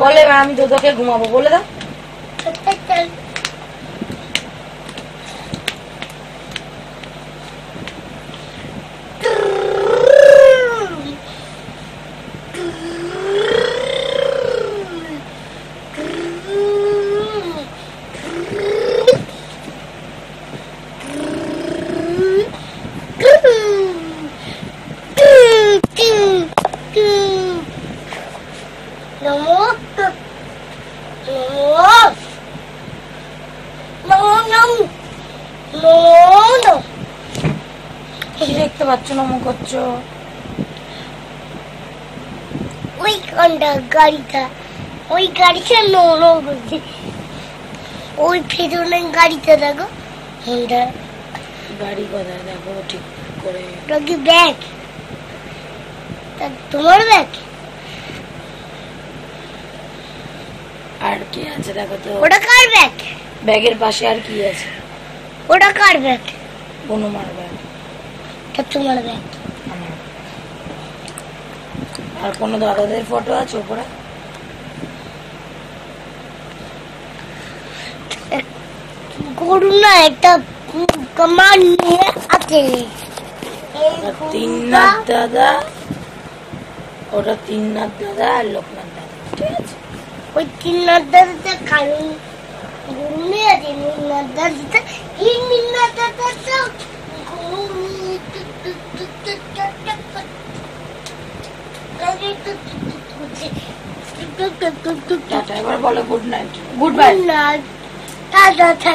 বলে আমি তোকে ঘুমাবো বলে দাও। কি দেখতে পাচ্ছ নমো করছো? ওই গাড়িটা ওই গাড়িটা নোনো করছে। ওই ফেরনের গাড়িটা দেখো, হোন্ডা গাড়ি কোথায় দেখো ঠিক করে। ওটা কি ব্যাগ? তোমার ব্যাগ? আর কি আছে দেখো তো। ওটা কার ব্যাগ? ব্যাগের পাশে আর কি আছে? ওটা কার ব্যাগ? বনুমার ব্যাগ। তোমার ব্যাগ? আমার। আর কোনো দাদাদের ফটো আছে ওপরে? গরু না একটা কামান নিয়ে আছে। তিননাথ দাদা, ওটা তিননাথ দাদা আর লোকনাথ দাদা, ঠিক আছে? ওই তিননাথ দাদাটা কারণ গরু নিয়ে আছে। তিননাথ দাদাটা তিননাথ দাদাটা গরু নিয়ে এবার বলো good night. Good bye. Tata.